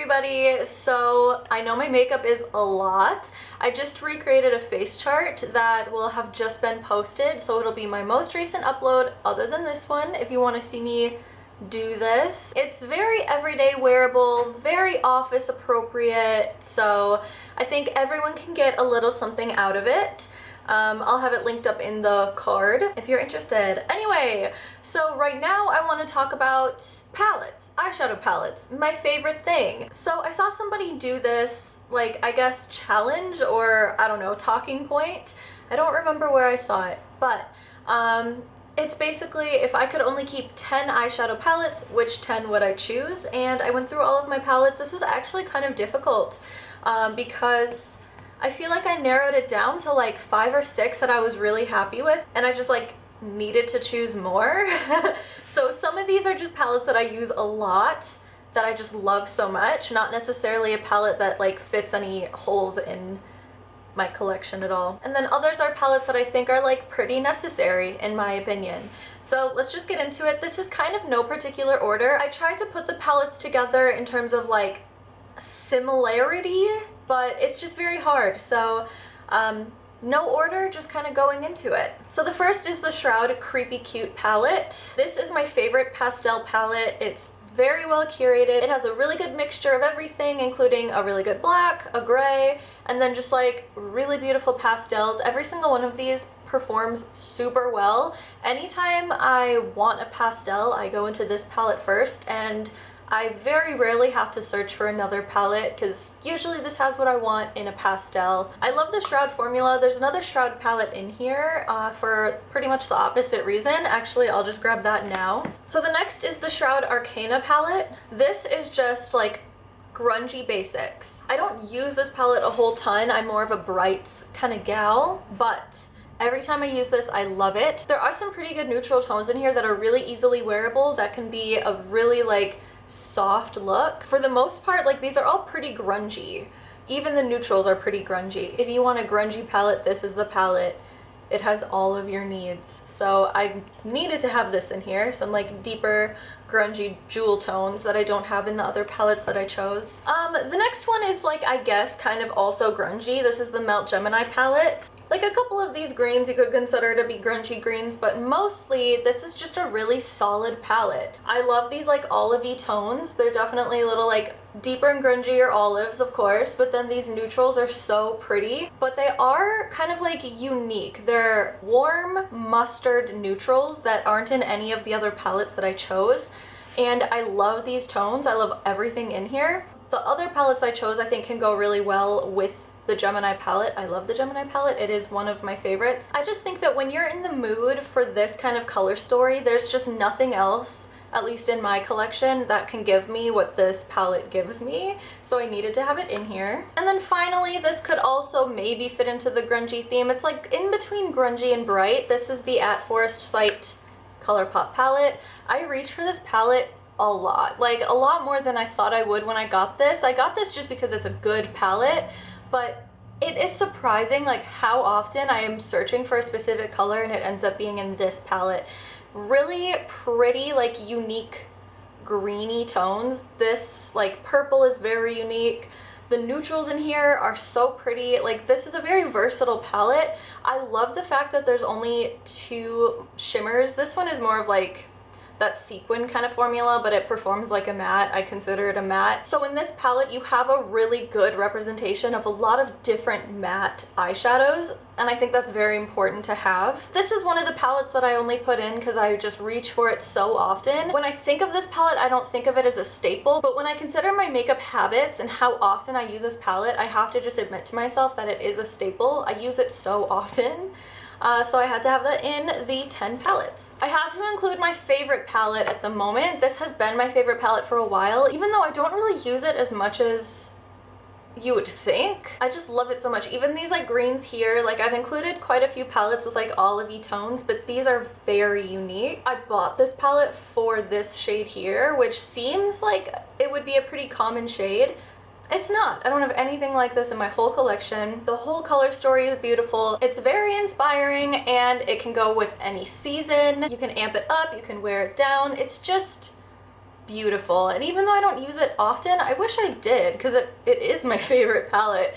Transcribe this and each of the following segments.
everybody! So I know my makeup is a lot. I just recreated a face chart that will have just been posted, so it'll be my most recent upload other than this one if you want to see me do this. It's very everyday wearable, very office appropriate, so I think everyone can get a little something out of it. I'll have it linked up in the card if you're interested. Anyway, so right now I want to talk about palettes, eyeshadow palettes, my favorite thing. So I saw somebody do this, like, I guess challenge or I don't know, talking point. I don't remember where I saw it, but it's basically if I could only keep 10 eyeshadow palettes, which 10 would I choose? And I went through all of my palettes. This was actually kind of difficult because I feel like I narrowed it down to like 5 or 6 that I was really happy with, and I just like needed to choose more. So some of these are just palettes that I use a lot, that I just love so much, not necessarily a palette that like fits any holes in my collection at all. And then others are palettes that I think are like pretty necessary in my opinion. So let's just get into it. This is kind of no particular order. I tried to put the palettes together in terms of like similarity, but it's just very hard. So no order, just kind of going into it. So the first is the Shroud Creepy Cute palette. This is my favorite pastel palette. It's very well curated. It has a really good mixture of everything, including a really good black, a gray, and then just like really beautiful pastels. Every single one of these performs super well. Anytime I want a pastel, I go into this palette first, and I very rarely have to search for another palette because usually this has what I want in a pastel. I love the Shroud formula. There's another Shroud palette in here for pretty much the opposite reason. Actually, I'll just grab that now. So the next is the Shroud Arcana palette. This is just like grungy basics. I don't use this palette a whole ton. I'm more of a brights kind of gal, but every time I use this, I love it. There are some pretty good neutral tones in here that are really easily wearable, that can be a really like soft look. For the most part, like these are all pretty grungy. Even the neutrals are pretty grungy. If you want a grungy palette, this is the palette. It has all of your needs. So I needed to have this in here, some like deeper grungy jewel tones that I don't have in the other palettes that I chose. The next one is like, I guess, kind of also grungy. This is the Melt Gemini palette. Like a couple of these greens you could consider to be grungy greens, but mostly this is just a really solid palette. I love these like olivey tones. They're definitely a little like deeper and grungier olives, of course, but then these neutrals are so pretty, but they are kind of like unique. They're warm mustard neutrals that aren't in any of the other palettes that I chose, and I love these tones. I love everything in here. The other palettes I chose I think can go really well with the Gemini palette. I love the Gemini palette. It is one of my favorites. I just think that when you're in the mood for this kind of color story, there's just nothing else, at least in my collection, that can give me what this palette gives me. So I needed to have it in here. And then finally, this could also maybe fit into the grungy theme. It's like in between grungy and bright. This is the At Forest Sight ColourPop palette. I reach for this palette a lot, like a lot more than I thought I would when I got this. I got this just because it's a good palette, but it is surprising like how often I am searching for a specific color and it ends up being in this palette. Really pretty, like unique greeny tones. This like purple is very unique. The neutrals in here are so pretty. Like this is a very versatile palette. I love the fact that there's only 2 shimmers. This one is more of like that sequin kind of formula, but it performs like a matte. I consider it a matte. So in this palette, you have a really good representation of a lot of different matte eyeshadows, and I think that's very important to have. This is one of the palettes that I only put in because I just reach for it so often. When I think of this palette, I don't think of it as a staple, but when I consider my makeup habits and how often I use this palette, I have to just admit to myself that it is a staple. I use it so often. So I had to have that in the 10 palettes. I had to include my favorite palette at the moment. This has been my favorite palette for a while, even though I don't really use it as much as you would think. I just love it so much. Even these like greens here, like I've included quite a few palettes with like olivey tones, but these are very unique. I bought this palette for this shade here, which seems like it would be a pretty common shade. It's not. I don't have anything like this in my whole collection. The whole color story is beautiful. It's very inspiring, and it can go with any season. You can amp it up, you can wear it down. It's just beautiful. And even though I don't use it often, I wish I did, because it is my favorite palette.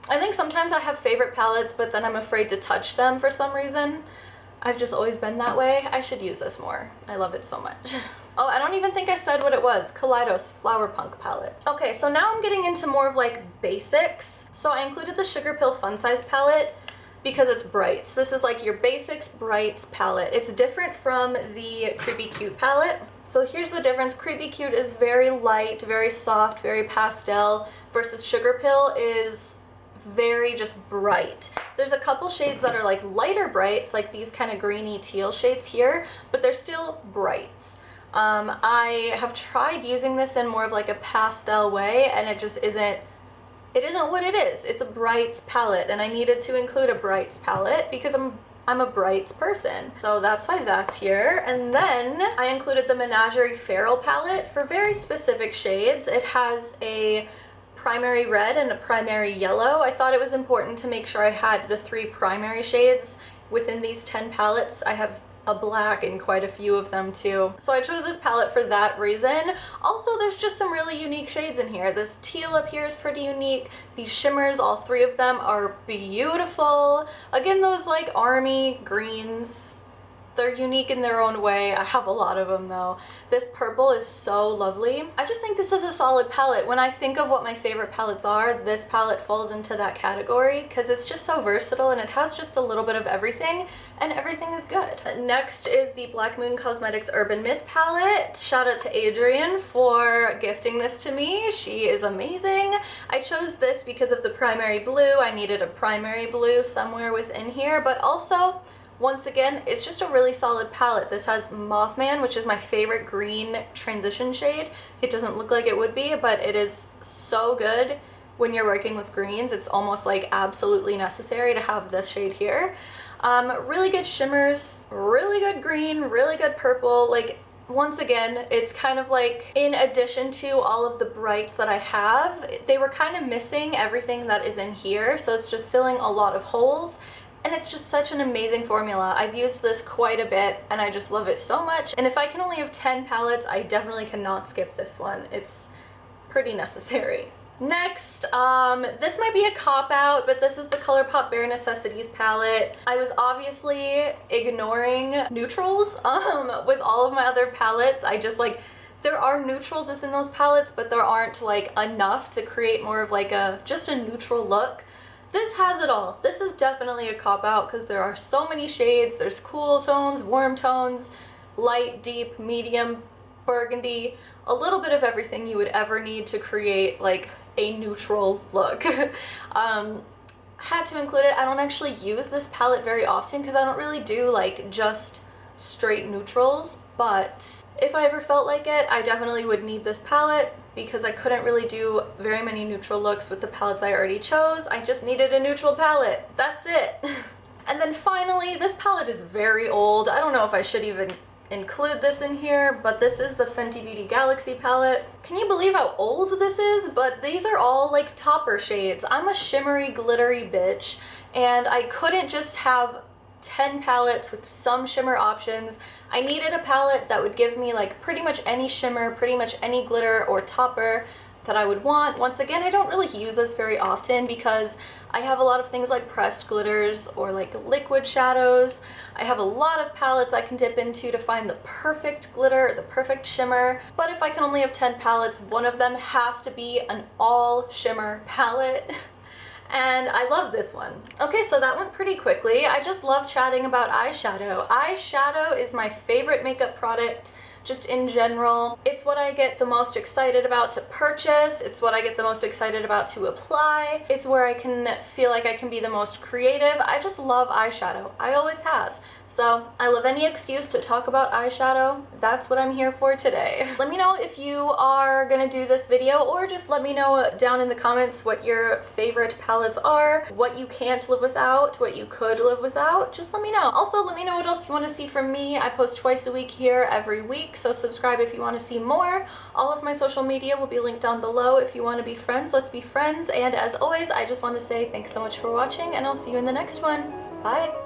I think sometimes I have favorite palettes, but then I'm afraid to touch them for some reason. I've just always been that way. I should use this more. I love it so much. Oh, I don't even think I said what it was. Kaleidos Flower Punk palette. Okay, so now I'm getting into more of like basics. So I included the Sugar Pill Fun Size palette because it's brights. This is like your basics brights palette. It's different from the Creepy Cute palette. So here's the difference. Creepy Cute is very light, very soft, very pastel, versus Sugar Pill is very just bright. There's a couple shades that are like lighter brights, like these kind of greeny teal shades here, but they're still brights. I have tried using this in more of like a pastel way, and it just isn't what it is. It's a brights palette, and I needed to include a brights palette because I'm a brights person. So that's why that's here. And then I included the Menagerie Feral palette for very specific shades. It has a primary red and a primary yellow. I thought it was important to make sure I had the 3 primary shades within these 10 palettes. I have a black in quite a few of them too. So I chose this palette for that reason. Also, there's just some really unique shades in here. This teal up here is pretty unique. These shimmers, all 3 of them are beautiful. Again, those like army greens, they're unique in their own way. I have a lot of them though. This purple is so lovely. I just think this is a solid palette. When I think of what my favorite palettes are, this palette falls into that category because it's just so versatile and it has just a little bit of everything, and everything is good. Next is the Black Moon Cosmetics Urban Myth palette. Shout out to Adrienne for gifting this to me. She is amazing. I chose this because of the primary blue. I needed a primary blue somewhere within here, but also, once again, it's just a really solid palette. This has Mothman, which is my favorite green transition shade. It doesn't look like it would be, but it is so good when you're working with greens. It's almost like absolutely necessary to have this shade here. Really good shimmers, really good green, really good purple. Like, once again, it's kind of like, in addition to all of the brights that I have, they were kind of missing everything that is in here, so it's just filling a lot of holes. And it's just such an amazing formula. I've used this quite a bit and I just love it so much. And if I can only have 10 palettes, I definitely cannot skip this one. It's pretty necessary. Next, this might be a cop-out, but this is the ColourPop Bare Necessities palette. I was obviously ignoring neutrals with all of my other palettes. I just like, there are neutrals within those palettes, but there aren't like enough to create more of like just a neutral look. This has it all. This is definitely a cop-out because there are so many shades. There's cool tones, warm tones, light, deep, medium, burgundy, a little bit of everything you would ever need to create like a neutral look. Had to include it. I don't actually use this palette very often because I don't really do like just straight neutrals, but if I ever felt like it, I definitely would need this palette because I couldn't really do very many neutral looks with the palettes I already chose. I just needed a neutral palette. That's it. And then finally, this palette is very old. I don't know if I should even include this in here, but this is the Fenty Beauty Galaxy palette. Can you believe how old this is? But these are all like topper shades. I'm a shimmery, glittery bitch, and I couldn't just have 10 palettes with some shimmer options. I needed a palette that would give me like pretty much any shimmer, pretty much any glitter or topper that I would want. Once again, I don't really use this very often because I have a lot of things like pressed glitters or like liquid shadows. I have a lot of palettes I can dip into to find the perfect glitter, the perfect shimmer. But if I can only have 10 palettes, one of them has to be an all shimmer palette. And I love this one. Okay, so that went pretty quickly. I just love chatting about eyeshadow. Eyeshadow is my favorite makeup product just in general. It's what I get the most excited about to purchase. It's what I get the most excited about to apply. It's where I can feel like I can be the most creative. I just love eyeshadow. I always have. So I love any excuse to talk about eyeshadow. That's what I'm here for today. Let me know if you are gonna do this video, or just let me know down in the comments what your favorite palettes are, what you can't live without, what you could live without. Just let me know. Also, let me know what else you want to see from me. I post twice a week here every week, so subscribe if you want to see more. All of my social media will be linked down below. If you want to be friends, let's be friends. And as always, I just want to say thanks so much for watching, and I'll see you in the next one. Bye!